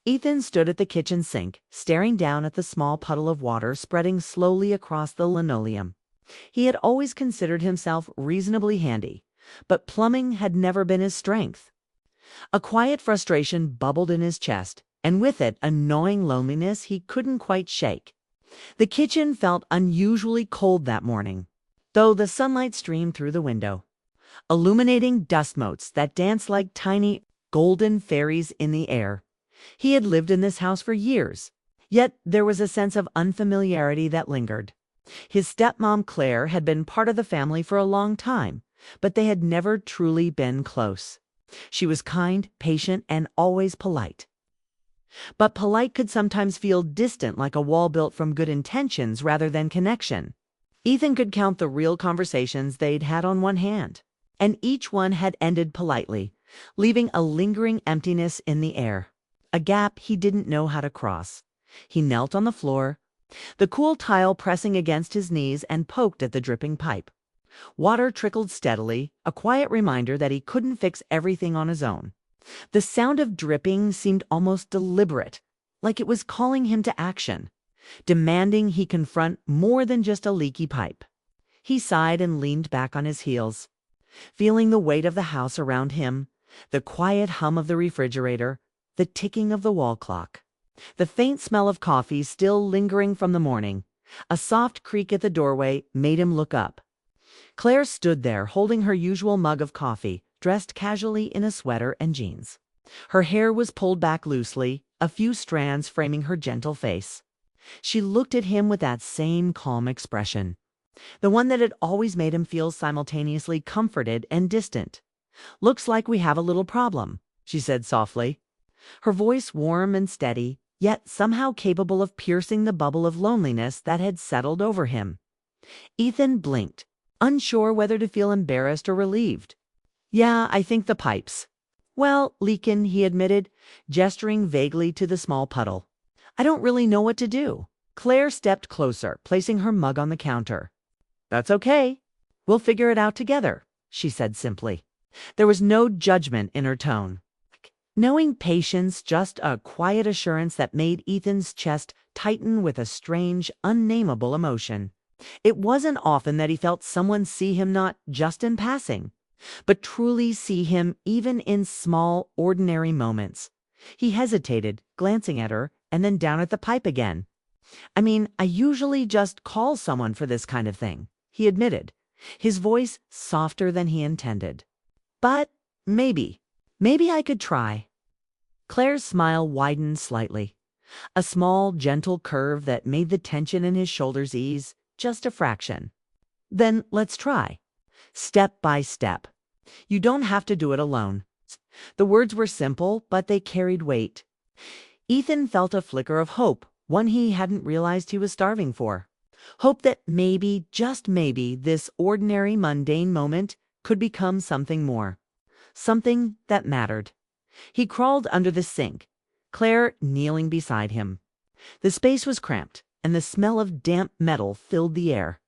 Ethan stood at the kitchen sink, staring down at the small puddle of water spreading slowly across the linoleum. He had always considered himself reasonably handy, but plumbing had never been his strength. A quiet frustration bubbled in his chest, and with it a gnawing loneliness he couldn't quite shake. The kitchen felt unusually cold that morning, though the sunlight streamed through the window, illuminating dust motes that danced like tiny golden fairies in the air. He had lived in this house for years, yet there was a sense of unfamiliarity that lingered. His stepmom Claire had been part of the family for a long time, but they had never truly been close. She was kind, patient, and always polite. But polite could sometimes feel distant, like a wall built from good intentions rather than connection. Ethan could count the real conversations they'd had on one hand, and each one had ended politely, leaving a lingering emptiness in the air, a gap he didn't know how to cross. He knelt on the floor, the cool tile pressing against his knees, and poked at the dripping pipe. Water trickled steadily, a quiet reminder that he couldn't fix everything on his own. The sound of dripping seemed almost deliberate, like it was calling him to action, demanding he confront more than just a leaky pipe. He sighed and leaned back on his heels, feeling the weight of the house around him, the quiet hum of the refrigerator, the ticking of the wall clock, the faint smell of coffee still lingering from the morning. A soft creak at the doorway made him look up. Claire stood there, holding her usual mug of coffee, dressed casually in a sweater and jeans. Her hair was pulled back loosely, a few strands framing her gentle face. She looked at him with that same calm expression, the one that had always made him feel simultaneously comforted and distant. "Looks like we have a little problem," she said softly, her voice warm and steady, yet somehow capable of piercing the bubble of loneliness that had settled over him. Ethan blinked, unsure whether to feel embarrassed or relieved. "Yeah, I think the pipes." "Well, leakin'," he admitted, gesturing vaguely to the small puddle. "I don't really know what to do." Claire stepped closer, placing her mug on the counter. "That's okay. We'll figure it out together," she said simply. There was no judgment in her tone. Knowing patience, just a quiet assurance that made Ethan's chest tighten with a strange, unnameable emotion. It wasn't often that he felt someone see him not just in passing, but truly see him even in small, ordinary moments. He hesitated, glancing at her, and then down at the pipe again. "I mean, I usually just call someone for this kind of thing," he admitted, his voice softer than he intended. "But maybe I could try." Claire's smile widened slightly, a small, gentle curve that made the tension in his shoulders ease just a fraction. "Then let's try. Step by step. You don't have to do it alone." The words were simple, but they carried weight. Ethan felt a flicker of hope, one he hadn't realized he was starving for. Hope that maybe, just maybe, this ordinary, mundane moment could become something more. Something that mattered. He crawled under the sink, Claire kneeling beside him. The space was cramped, and the smell of damp metal filled the air.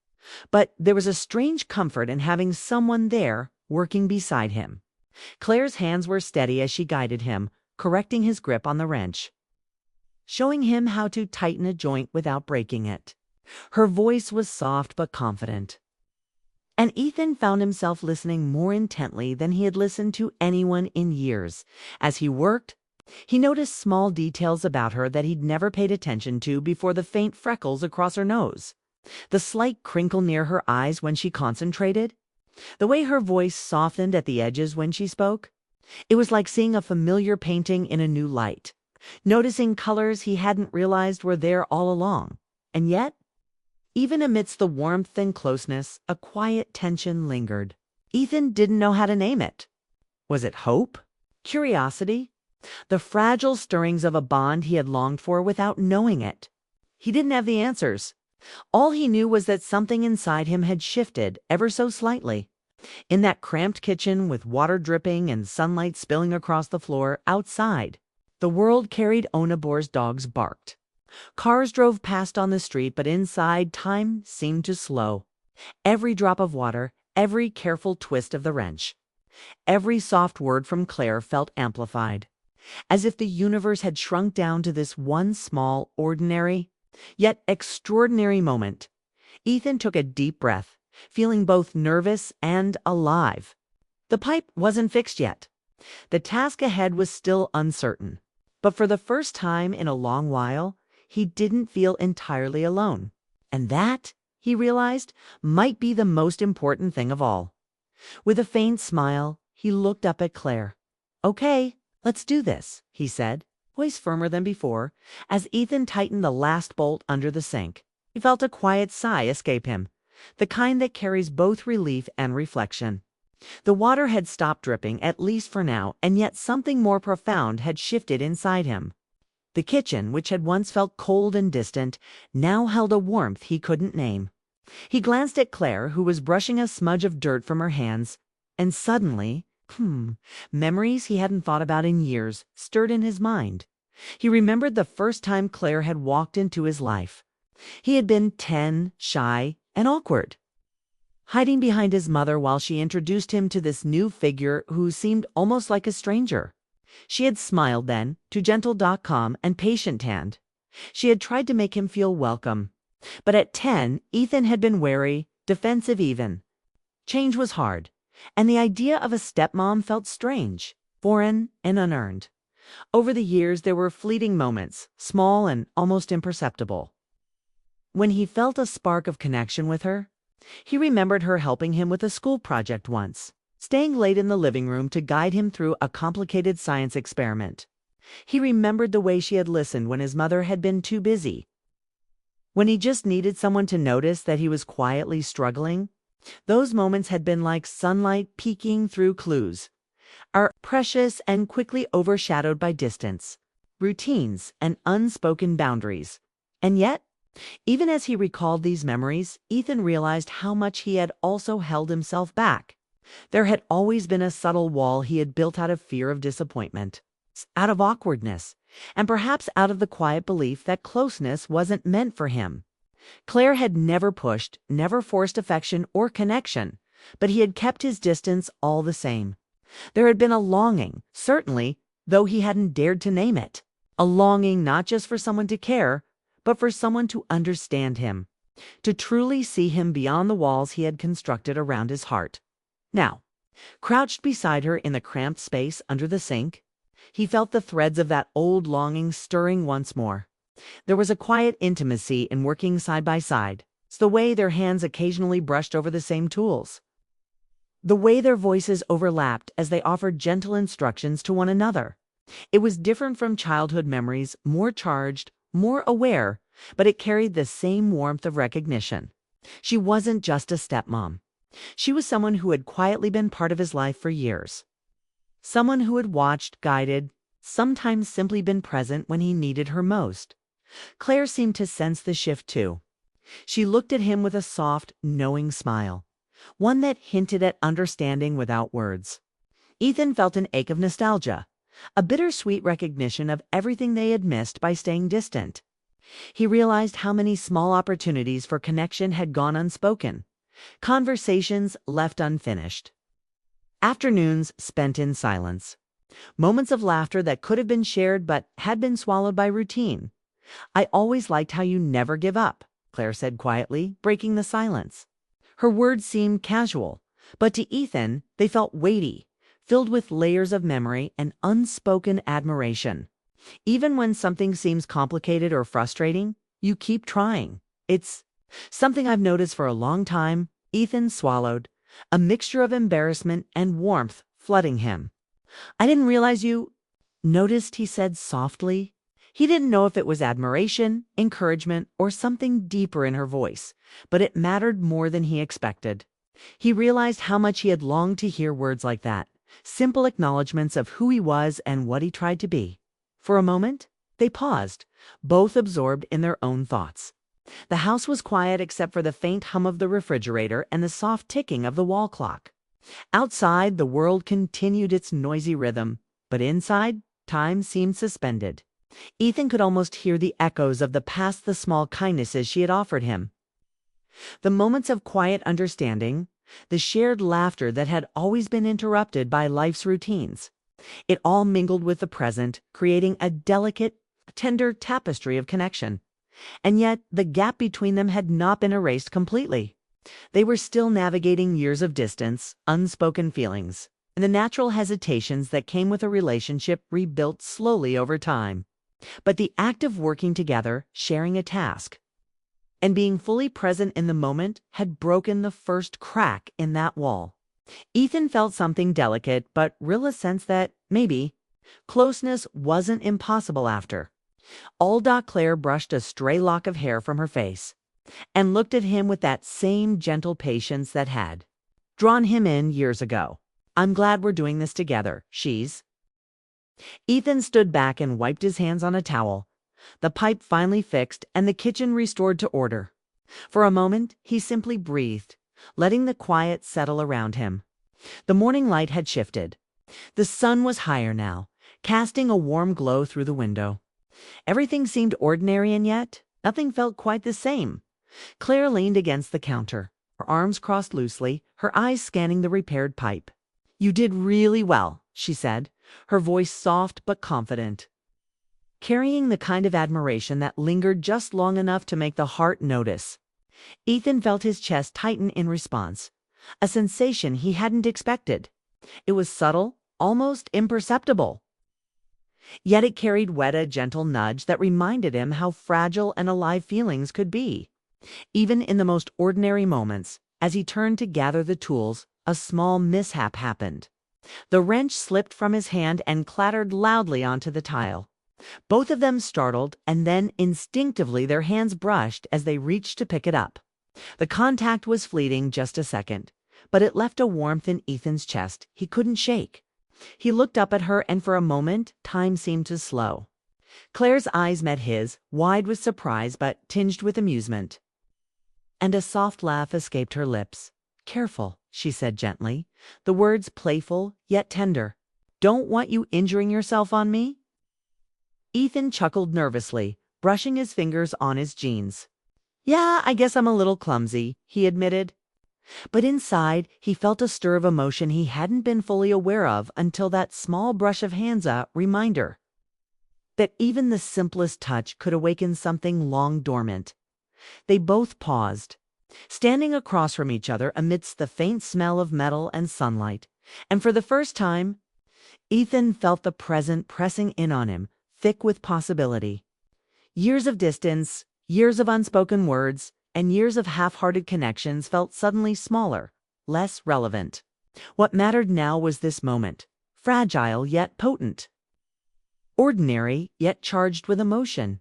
But there was a strange comfort in having someone there, working beside him. Claire's hands were steady as she guided him, correcting his grip on the wrench, showing him how to tighten a joint without breaking it. Her voice was soft but confident, and Ethan found himself listening more intently than he had listened to anyone in years. As he worked, he noticed small details about her that he'd never paid attention to before: the faint freckles across her nose, the slight crinkle near her eyes when she concentrated, the way her voice softened at the edges when she spoke. It was like seeing a familiar painting in a new light, noticing colors he hadn't realized were there all along. And yet, even amidst the warmth and closeness, a quiet tension lingered. Ethan didn't know how to name it. Was it hope? Curiosity? The fragile stirrings of a bond he had longed for without knowing it? He didn't have the answers. All he knew was that something inside him had shifted ever so slightly. In that cramped kitchen, with water dripping and sunlight spilling across the floor, outside, the world carried on aboard. Dogs barked. Cars drove past on the street, but inside, time seemed to slow. Every drop of water, every careful twist of the wrench, every soft word from Claire felt amplified. as if the universe had shrunk down to this one small, ordinary, yet extraordinary moment. Ethan took a deep breath, feeling both nervous and alive. The pipe wasn't fixed yet. The task ahead was still uncertain. But for the first time in a long while, he didn't feel entirely alone. And that, he realized, might be the most important thing of all. With a faint smile, he looked up at Claire. "Okay, let's do this," he said, voice firmer than before, as Ethan tightened the last bolt under the sink. He felt a quiet sigh escape him, the kind that carries both relief and reflection. The water had stopped dripping, at least for now, and yet something more profound had shifted inside him. The kitchen, which had once felt cold and distant, now held a warmth he couldn't name. He glanced at Claire, who was brushing a smudge of dirt from her hands, and suddenly, memories he hadn't thought about in years stirred in his mind. He remembered the first time Claire had walked into his life. He had been 10, shy, and awkward, hiding behind his mother while she introduced him to this new figure who seemed almost like a stranger. She had smiled then, too gentle, calm, and patient hand. She had tried to make him feel welcome. But at 10, Ethan had been wary, defensive even. Change was hard, and the idea of a stepmom felt strange, foreign, and unearned. Over the years, there were fleeting moments, small and almost imperceptible, when he felt a spark of connection with her. He remembered her helping him with a school project once, staying late in the living room to guide him through a complicated science experiment. He remembered the way she had listened when his mother had been too busy, when he just needed someone to notice that he was quietly struggling. Those moments had been like sunlight peeking through clues, are precious and quickly overshadowed by distance, routines, and unspoken boundaries. And yet, even as he recalled these memories, Ethan realized how much he had also held himself back. There had always been a subtle wall he had built out of fear of disappointment, out of awkwardness, and perhaps out of the quiet belief that closeness wasn't meant for him. Claire had never pushed, never forced affection or connection, but he had kept his distance all the same. There had been a longing, certainly, though he hadn't dared to name it. A longing not just for someone to care, but for someone to understand him, to truly see him beyond the walls he had constructed around his heart. Now, crouched beside her in the cramped space under the sink, he felt the threads of that old longing stirring once more. There was a quiet intimacy in working side by side. It's the way their hands occasionally brushed over the same tools, the way their voices overlapped as they offered gentle instructions to one another. It was different from childhood memories, more charged, more aware, but it carried the same warmth of recognition. She wasn't just a stepmom. She was someone who had quietly been part of his life for years. Someone who had watched, guided, sometimes simply been present when he needed her most. Claire seemed to sense the shift too. She looked at him with a soft, knowing smile, one that hinted at understanding without words. Ethan felt an ache of nostalgia, a bittersweet recognition of everything they had missed by staying distant. He realized how many small opportunities for connection had gone unspoken, conversations left unfinished, afternoons spent in silence, moments of laughter that could have been shared but had been swallowed by routine. "I always liked how you never give up," Claire said quietly, breaking the silence. Her words seemed casual, but to Ethan they felt weighty, filled with layers of memory and unspoken admiration. Even when something seems complicated or frustrating, you keep trying. "It's something I've noticed for a long time," Ethan swallowed, a mixture of embarrassment and warmth flooding him. "I didn't realize you noticed," he said softly. He didn't know if it was admiration, encouragement, or something deeper in her voice, but it mattered more than he expected. He realized how much he had longed to hear words like that, simple acknowledgments of who he was and what he tried to be. For a moment, they paused, both absorbed in their own thoughts. The house was quiet except for the faint hum of the refrigerator and the soft ticking of the wall clock. Outside, the world continued its noisy rhythm, but inside, time seemed suspended. Ethan could almost hear the echoes of the small kindnesses she had offered him. The moments of quiet understanding, the shared laughter that had always been interrupted by life's routines. It all mingled with the present, creating a delicate, tender tapestry of connection. And yet, the gap between them had not been erased completely. They were still navigating years of distance, unspoken feelings, and the natural hesitations that came with a relationship rebuilt slowly over time. But the act of working together, sharing a task, and being fully present in the moment had broken the first crack in that wall. Ethan felt something delicate, but real a sense that, maybe, closeness wasn't impossible after. Claire brushed a stray lock of hair from her face and looked at him with that same gentle patience that had drawn him in years ago. I'm glad we're doing this together, she's. Ethan stood back and wiped his hands on a towel. The pipe finally fixed and the kitchen restored to order. For a moment, he simply breathed, letting the quiet settle around him. The morning light had shifted. The sun was higher now, casting a warm glow through the window. Everything seemed ordinary, and yet nothing felt quite the same. Claire leaned against the counter, her arms crossed loosely, her eyes scanning the repaired pipe. You did really well, she said, her voice soft but confident, carrying the kind of admiration that lingered just long enough to make the heart notice. Ethan felt his chest tighten in response, a sensation he hadn't expected. It was subtle, almost imperceptible. Yet it carried with a gentle nudge that reminded him how fragile and alive feelings could be. Even in the most ordinary moments, as he turned to gather the tools, a small mishap happened. The wrench slipped from his hand and clattered loudly onto the tile. Both of them startled, and then instinctively their hands brushed as they reached to pick it up. The contact was fleeting, just a second, but it left a warmth in Ethan's chest he couldn't shake. He looked up at her, and for a moment, time seemed to slow. Claire's eyes met his, wide with surprise but tinged with amusement. And a soft laugh escaped her lips. Careful, she said gently, the words playful yet tender. Don't want you injuring yourself on me? Ethan chuckled nervously, brushing his fingers on his jeans. Yeah, I guess I'm a little clumsy, he admitted. But inside, he felt a stir of emotion he hadn't been fully aware of until that small brush of hands-a reminder that even the simplest touch could awaken something long dormant. They both paused, standing across from each other amidst the faint smell of metal and sunlight, and for the first time, Ethan felt the present pressing in on him, thick with possibility. Years of distance, years of unspoken words, and years of half-hearted connections felt suddenly smaller, less relevant. What mattered now was this moment, fragile yet potent, ordinary yet charged with emotion.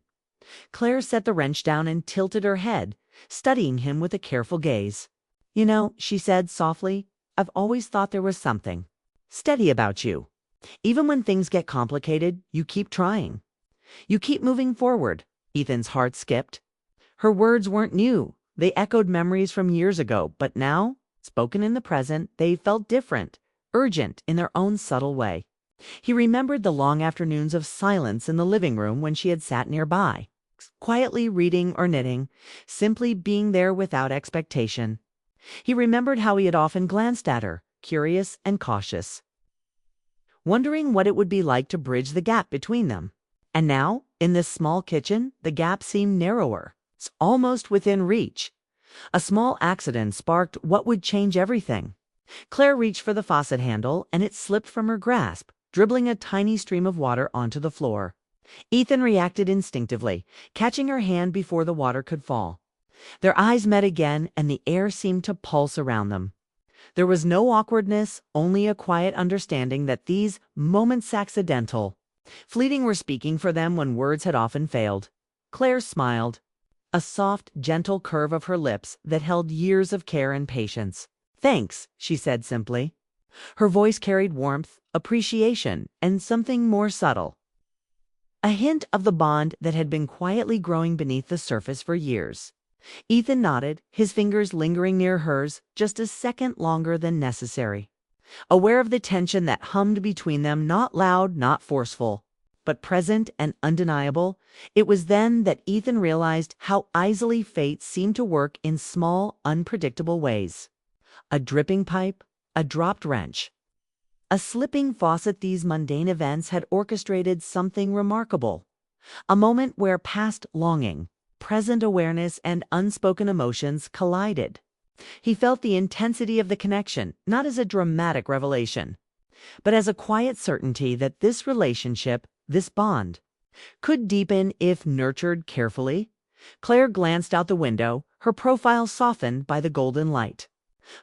Claire set the wrench down and tilted her head, studying him with a careful gaze. You know, she said softly, I've always thought there was something steady about you. Even when things get complicated, you keep trying. You keep moving forward. Ethan's heart skipped. Her words weren't new. They echoed memories from years ago, but now, spoken in the present, they felt different, urgent in their own subtle way. He remembered the long afternoons of silence in the living room when she had sat nearby, quietly reading or knitting, simply being there without expectation. He remembered how he had often glanced at her, curious and cautious, wondering what it would be like to bridge the gap between them. And now, in this small kitchen, the gap seemed narrower, almost within reach. A small accident sparked what would change everything. Claire reached for the faucet handle, and it slipped from her grasp, dribbling a tiny stream of water onto the floor. Ethan reacted instinctively, catching her hand before the water could fall. Their eyes met again, and the air seemed to pulse around them. There was no awkwardness, only a quiet understanding that these moments accidental, fleeting were speaking for them when words had often failed. Claire smiled, a soft, gentle curve of her lips that held years of care and patience. Thanks, she said simply. Her voice carried warmth, appreciation, and something more subtle. A hint of the bond that had been quietly growing beneath the surface for years. Ethan nodded, his fingers lingering near hers just a second longer than necessary. Aware of the tension that hummed between them, not loud, not forceful, but present and undeniable, it was then that Ethan realized how easily fate seemed to work in small, unpredictable ways. A dripping pipe, a dropped wrench, A slipping faucet. These mundane events had orchestrated something remarkable. A moment where past longing, present awareness, and unspoken emotions collided. He felt the intensity of the connection, not as a dramatic revelation, but as a quiet certainty that this relationship, this bond, could deepen if nurtured carefully. Claire glanced out the window, her profile softened by the golden light.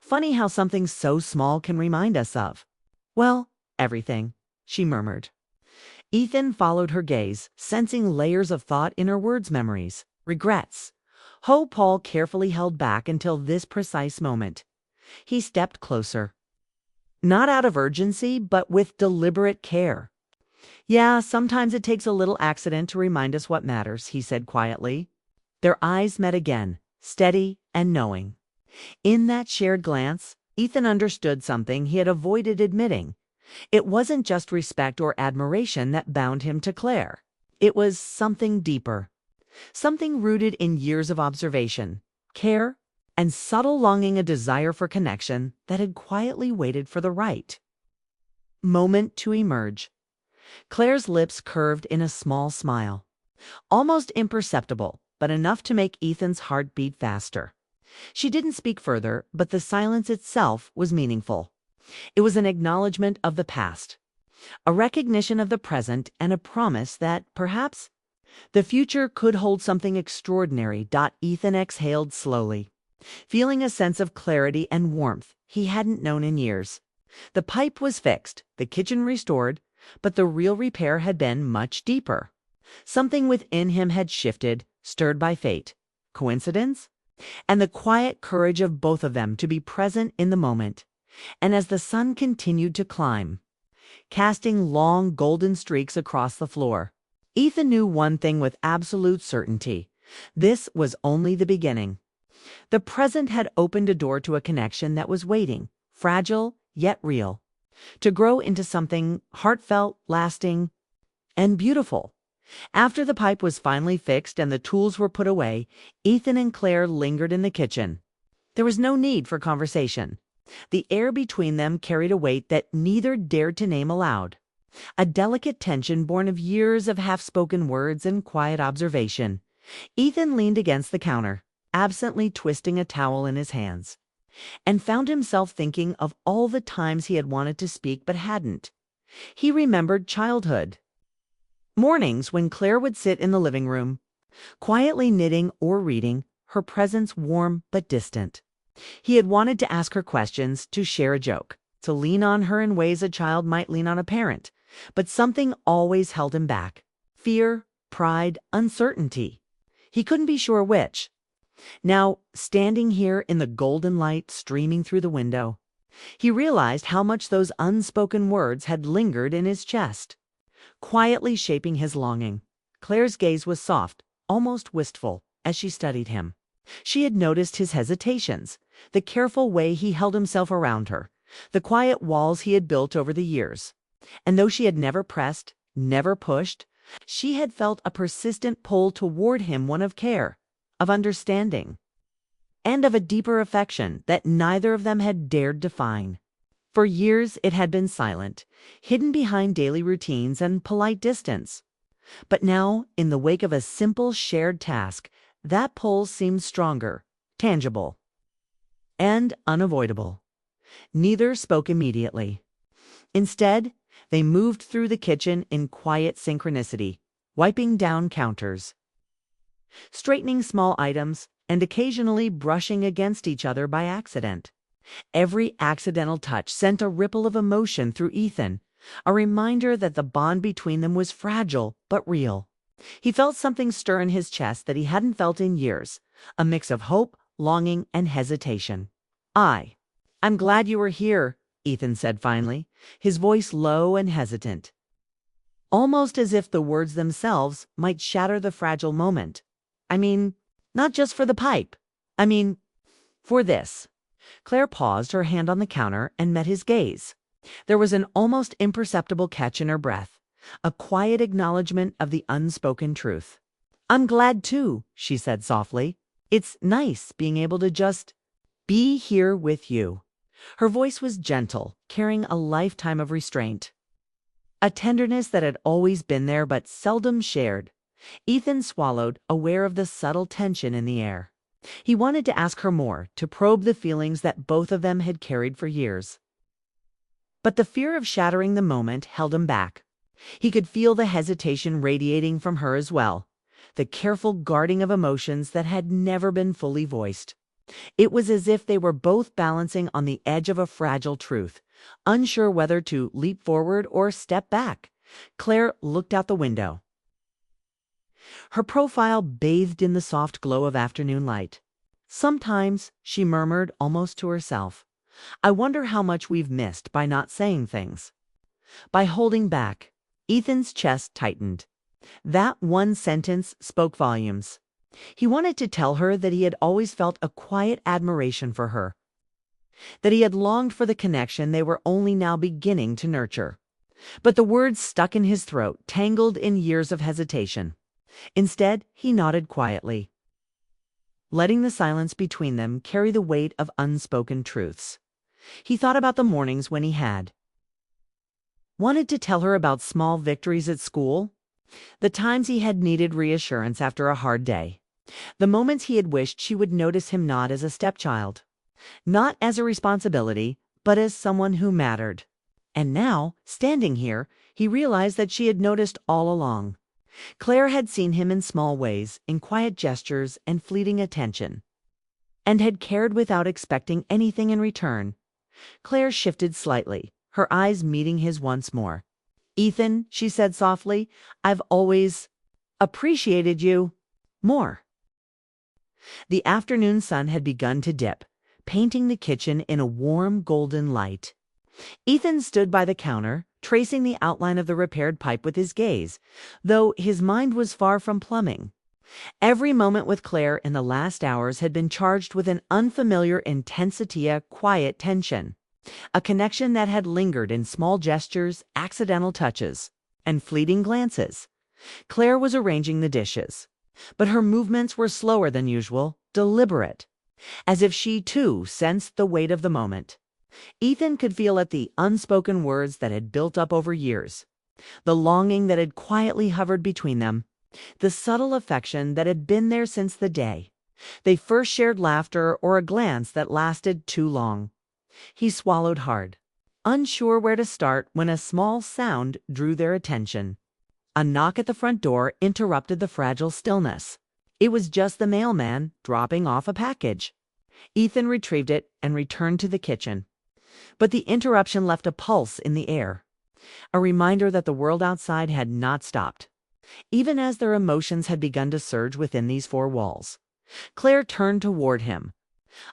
Funny how something so small can remind us of, well, everything, she murmured. Ethan followed her gaze, sensing layers of thought in her words, memories, regrets. Hope Paul carefully held back until this precise moment. He stepped closer. Not out of urgency, but with deliberate care. Yeah, sometimes it takes a little accident to remind us what matters, he said quietly. Their eyes met again, steady and knowing. In that shared glance, Ethan understood something he had avoided admitting. It wasn't just respect or admiration that bound him to Claire. It was something deeper. Something rooted in years of observation, care, and subtle longing, a desire for connection that had quietly waited for the right moment to emerge. Claire's lips curved in a small smile, almost imperceptible, but enough to make Ethan's heart beat faster. She didn't speak further, but the silence itself was meaningful. It was an acknowledgement of the past, a recognition of the present, and a promise that, perhaps, the future could hold something extraordinary. Ethan exhaled slowly, feeling a sense of clarity and warmth he hadn't known in years. The pipe was fixed, the kitchen restored, but the real repair had been much deeper. Something within him had shifted, stirred by fate. Coincidence? And the quiet courage of both of them to be present in the moment. And as the sun continued to climb, casting long golden streaks across the floor, Ethan knew one thing with absolute certainty. This was only the beginning. The present had opened a door to a connection that was waiting, fragile yet real, to grow into something heartfelt, lasting, and beautiful. After the pipe was finally fixed and the tools were put away, Ethan and Claire lingered in the kitchen. There was no need for conversation. The air between them carried a weight that neither dared to name aloud. A delicate tension born of years of half-spoken words and quiet observation. Ethan leaned against the counter, absently twisting a towel in his hands, and found himself thinking of all the times he had wanted to speak but hadn't. He remembered childhood mornings when Claire would sit in the living room, quietly knitting or reading, her presence warm but distant. He had wanted to ask her questions, to share a joke, to lean on her in ways a child might lean on a parent, but something always held him back. Fear, pride, uncertainty. He couldn't be sure which. Now, standing here in the golden light streaming through the window, he realized how much those unspoken words had lingered in his chest, quietly shaping his longing. Claire's gaze was soft, almost wistful, as she studied him. She had noticed his hesitations, the careful way he held himself around her, the quiet walls he had built over the years. And though she had never pressed, never pushed, she had felt a persistent pull toward him, one of care, of understanding, and of a deeper affection that neither of them had dared define. For years it had been silent, hidden behind daily routines and polite distance. But now, in the wake of a simple shared task, that pull seemed stronger, tangible, and unavoidable. Neither spoke immediately. Instead, they moved through the kitchen in quiet synchronicity, wiping down counters, straightening small items, and occasionally brushing against each other by accident. Every accidental touch sent a ripple of emotion through Ethan, a reminder that the bond between them was fragile but real. He felt something stir in his chest that he hadn't felt in years, a mix of hope, longing, and hesitation. I'm glad you were here," Ethan said finally, his voice low and hesitant, almost as if the words themselves might shatter the fragile moment. "I mean, not just for the pipe. I mean, for this." Claire paused, her hand on the counter, and met his gaze. There was an almost imperceptible catch in her breath, a quiet acknowledgement of the unspoken truth. "I'm glad too," she said softly. "It's nice being able to just be here with you." Her voice was gentle, carrying a lifetime of restraint. A tenderness that had always been there but seldom shared. Ethan swallowed, aware of the subtle tension in the air. He wanted to ask her more, to probe the feelings that both of them had carried for years. But the fear of shattering the moment held him back. He could feel the hesitation radiating from her as well, the careful guarding of emotions that had never been fully voiced. It was as if they were both balancing on the edge of a fragile truth, unsure whether to leap forward or step back. Claire looked out the window. Her profile bathed in the soft glow of afternoon light. Sometimes, she murmured almost to herself, I wonder how much we've missed by not saying things. By holding back. Ethan's chest tightened. That one sentence spoke volumes. He wanted to tell her that he had always felt a quiet admiration for her, that he had longed for the connection they were only now beginning to nurture. But the words stuck in his throat, tangled in years of hesitation. Instead, he nodded quietly, letting the silence between them carry the weight of unspoken truths. He thought about the mornings when he had wanted to tell her about small victories at school, the times he had needed reassurance after a hard day, the moments he had wished she would notice him not as a stepchild, not as a responsibility, but as someone who mattered. And now, standing here, he realized that she had noticed all along. Claire had seen him in small ways, in quiet gestures and fleeting attention, and had cared without expecting anything in return. Claire shifted slightly, her eyes meeting his once more. Ethan, she said softly, I've always appreciated you more. The afternoon sun had begun to dip, painting the kitchen in a warm golden light. Ethan stood by the counter, tracing the outline of the repaired pipe with his gaze, though his mind was far from plumbing. Every moment with Claire in the last hours had been charged with an unfamiliar intensity, a quiet tension, a connection that had lingered in small gestures, accidental touches, and fleeting glances. Claire was arranging the dishes, but her movements were slower than usual, deliberate, as if she too sensed the weight of the moment. Ethan could feel at the unspoken words that had built up over years, the longing that had quietly hovered between them, the subtle affection that had been there since the day they first shared laughter or a glance that lasted too long. He swallowed hard, unsure where to start when a small sound drew their attention. A knock at the front door interrupted the fragile stillness. It was just the mailman dropping off a package. Ethan retrieved it and returned to the kitchen. But the interruption left a pulse in the air, a reminder that the world outside had not stopped, even as their emotions had begun to surge within these four walls. Claire turned toward him,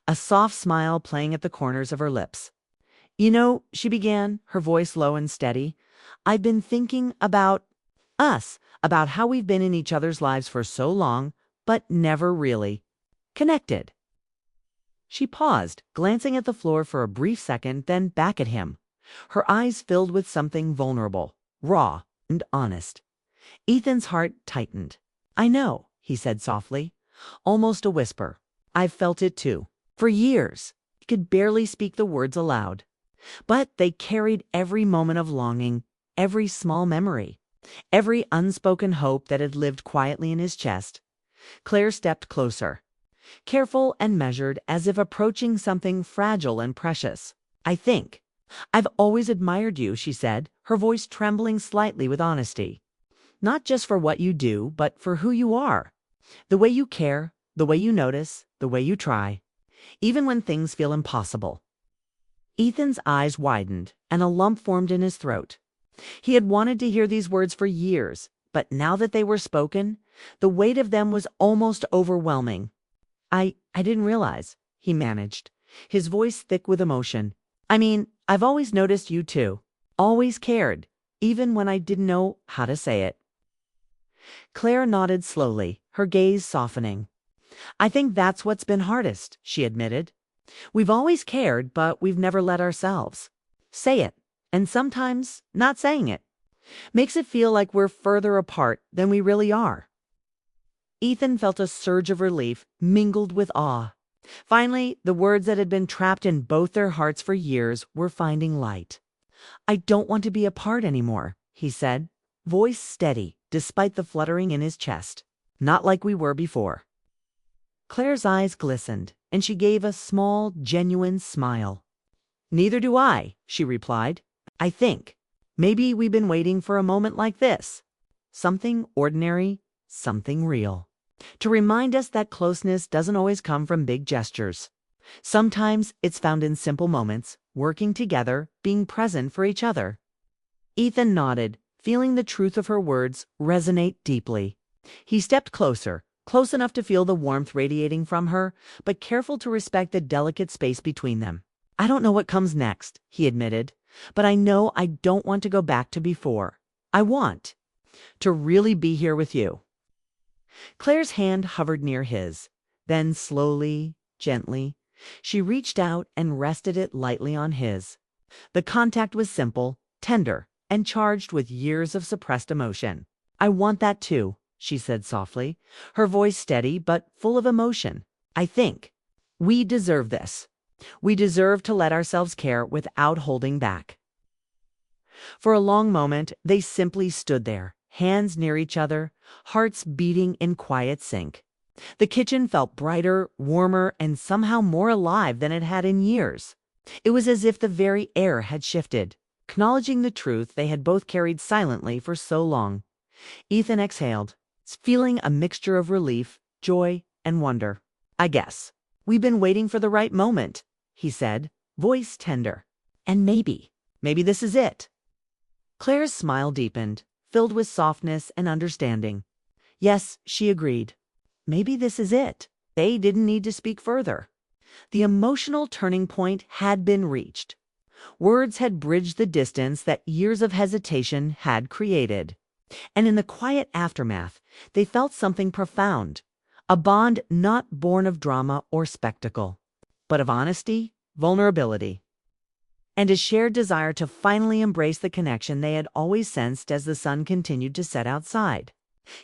a soft smile playing at the corners of her lips. You know, she began, her voice low and steady, I've been thinking about us, about how we've been in each other's lives for so long, but never really connected. She paused, glancing at the floor for a brief second, then back at him, her eyes filled with something vulnerable, raw, and honest. Ethan's heart tightened. I know, he said softly, almost a whisper. I've felt it too. For years. He could barely speak the words aloud, but they carried every moment of longing, every small memory, every unspoken hope that had lived quietly in his chest. Claire stepped closer, careful and measured, as if approaching something fragile and precious. I've always admired you, she said, her voice trembling slightly with honesty. Not just for what you do, but for who you are. The way you care, the way you notice, the way you try, even when things feel impossible. Ethan's eyes widened, and a lump formed in his throat. He had wanted to hear these words for years, but now that they were spoken, the weight of them was almost overwhelming. I didn't realize, he managed, his voice thick with emotion. I've always noticed you too, always cared, even when I didn't know how to say it. Claire nodded slowly, her gaze softening. I think that's what's been hardest, she admitted. We've always cared, but we've never let ourselves say it, and sometimes not saying it makes it feel like we're further apart than we really are. Ethan felt a surge of relief mingled with awe. Finally, the words that had been trapped in both their hearts for years were finding light. "I don't want to be apart anymore," he said, voice steady despite the fluttering in his chest. "Not like we were before." Claire's eyes glistened, and she gave a small, genuine smile. "Neither do I," she replied. "I think maybe we've been waiting for a moment like this. Something ordinary, something real. To remind us that closeness doesn't always come from big gestures. Sometimes it's found in simple moments, working together, being present for each other." Ethan nodded, feeling the truth of her words resonate deeply. He stepped closer, close enough to feel the warmth radiating from her, but careful to respect the delicate space between them. "I don't know what comes next," he admitted, "but I know I don't want to go back to before. I want to really be here with you." Claire's hand hovered near his. Then slowly, gently, she reached out and rested it lightly on his. The contact was simple, tender, and charged with years of suppressed emotion. "I want that too," she said softly, her voice steady but full of emotion. "I think we deserve this. We deserve to let ourselves care without holding back." For a long moment, they simply stood there, hands near each other, hearts beating in quiet sync. The kitchen felt brighter, warmer, and somehow more alive than it had in years. It was as if the very air had shifted, acknowledging the truth they had both carried silently for so long. Ethan exhaled, feeling a mixture of relief, joy, and wonder. "I guess we've been waiting for the right moment," he said, voice tender. "And maybe this is it." Claire's smile deepened, filled with softness and understanding. Yes, she agreed. Maybe this is it. They didn't need to speak further. The emotional turning point had been reached. Words had bridged the distance that years of hesitation had created. And in the quiet aftermath, they felt something profound. A bond not born of drama or spectacle, but of honesty, vulnerability, and a shared desire to finally embrace the connection they had always sensed as the sun continued to set outside,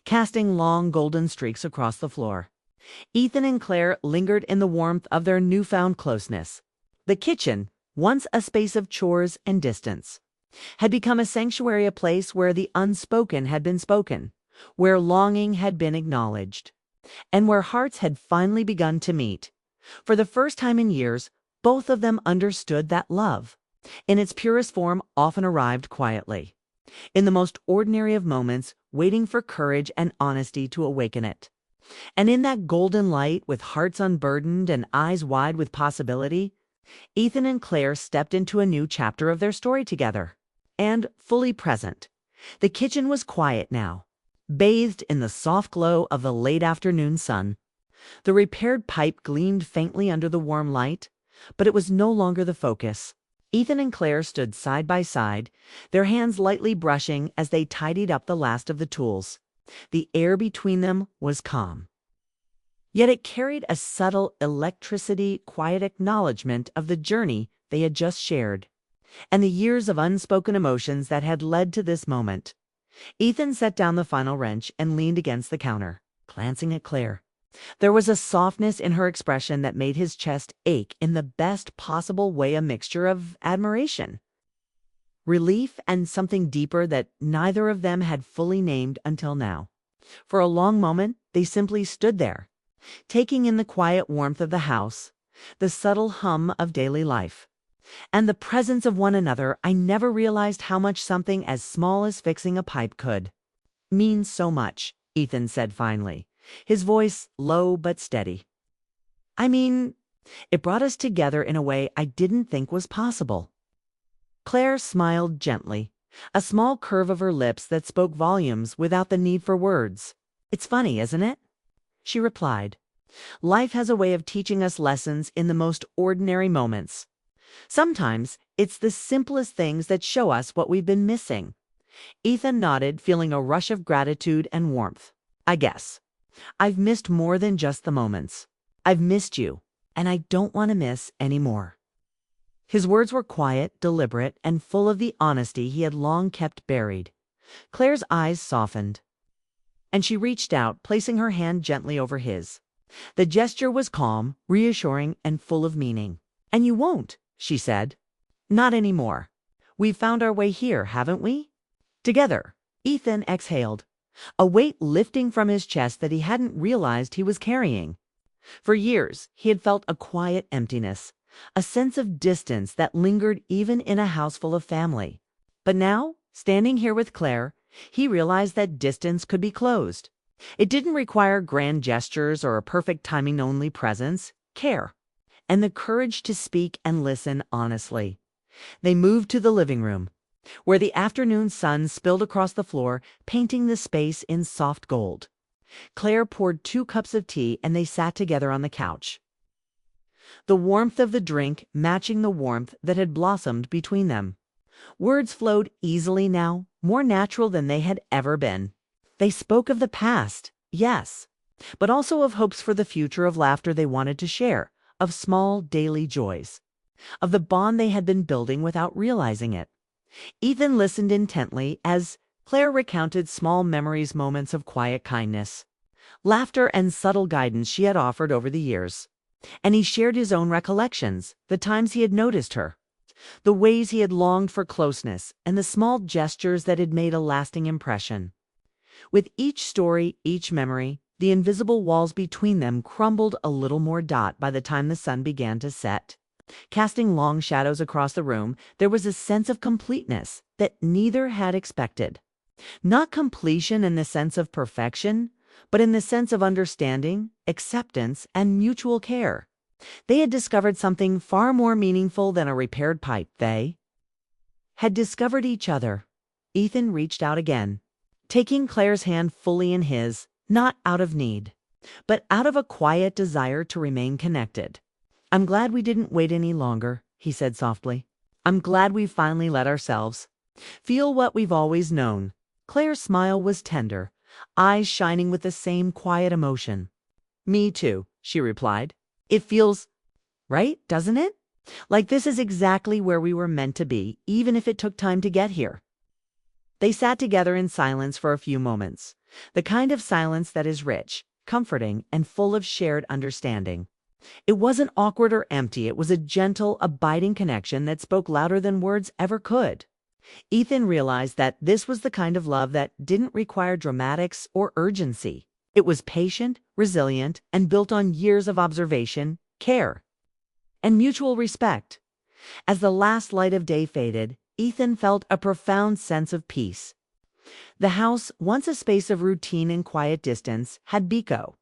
casting long golden streaks across the floor. Ethan and Claire lingered in the warmth of their newfound closeness. The kitchen, once a space of chores and distance, had become a sanctuary, a place where the unspoken had been spoken, where longing had been acknowledged, and where hearts had finally begun to meet. For the first time in years, both of them understood that love, in its purest form, often arrived quietly, in the most ordinary of moments, waiting for courage and honesty to awaken it. And in that golden light, with hearts unburdened and eyes wide with possibility, Ethan and Claire stepped into a new chapter of their story together, and fully present. The kitchen was quiet now, bathed in the soft glow of the late afternoon sun. The repaired pipe gleamed faintly under the warm light, but it was no longer the focus. Ethan and Claire stood side by side, their hands lightly brushing as they tidied up the last of the tools. The air between them was calm, yet it carried a subtle electricity, quiet acknowledgement of the journey they had just shared, and the years of unspoken emotions that had led to this moment. Ethan set down the final wrench and leaned against the counter, glancing at Claire. There was a softness in her expression that made his chest ache in the best possible way, a mixture of admiration, relief, and something deeper that neither of them had fully named until now. For a long moment, they simply stood there, taking in the quiet warmth of the house, the subtle hum of daily life, and the presence of one another. "I never realized how much something as small as fixing a pipe could mean so much," Ethan said finally, his voice low but steady. "I mean, it brought us together in a way I didn't think was possible." Claire smiled gently, a small curve of her lips that spoke volumes without the need for words. "It's funny, isn't it?" she replied. "Life has a way of teaching us lessons in the most ordinary moments. Sometimes it's the simplest things that show us what we've been missing." Ethan nodded, feeling a rush of gratitude and warmth. "I guess I've missed more than just the moments. I've missed you, and I don't want to miss any more." His words were quiet, deliberate, and full of the honesty he had long kept buried. Claire's eyes softened, and she reached out, placing her hand gently over his. The gesture was calm, reassuring, and full of meaning. "And you won't," she said. "Not anymore. We've found our way here, haven't we?" Together, Ethan exhaled, a weight lifting from his chest that he hadn't realized he was carrying. For years, he had felt a quiet emptiness, a sense of distance that lingered even in a house full of family. But now, standing here with Claire, he realized that distance could be closed. It didn't require grand gestures or a perfect timing-only presence, care, and the courage to speak and listen honestly. They moved to the living room, where the afternoon sun spilled across the floor, painting the space in soft gold. Claire poured 2 cups of tea and they sat together on the couch, the warmth of the drink matching the warmth that had blossomed between them. Words flowed easily now, more natural than they had ever been. They spoke of the past, yes, but also of hopes for the future, of laughter they wanted to share, of small daily joys, of the bond they had been building without realizing it. Ethan listened intently as Claire recounted small memories, moments of quiet kindness, laughter, and subtle guidance she had offered over the years. And he shared his own recollections, the times he had noticed her, the ways he had longed for closeness, and the small gestures that had made a lasting impression. With each story, each memory, the invisible walls between them crumbled a little more by the time the sun began to set. Casting long shadows across the room, there was a sense of completeness that neither had expected. Not completion in the sense of perfection, but in the sense of understanding, acceptance, and mutual care. They had discovered something far more meaningful than a repaired pipe. They had discovered each other. Ethan reached out again, taking Claire's hand fully in his, not out of need, but out of a quiet desire to remain connected. "I'm glad we didn't wait any longer," he said softly. "I'm glad we finally let ourselves feel what we've always known." Claire's smile was tender, eyes shining with the same quiet emotion. "Me too," she replied. "It feels right, doesn't it? Like this is exactly where we were meant to be, even if it took time to get here." They sat together in silence for a few moments, the kind of silence that is rich, comforting, and full of shared understanding. It wasn't awkward or empty. It was a gentle, abiding connection that spoke louder than words ever could. Ethan realized that this was the kind of love that didn't require dramatics or urgency. It was patient, resilient, and built on years of observation, care, and mutual respect. As the last light of day faded, Ethan felt a profound sense of peace. The house, once a space of routine and quiet distance, had Biko,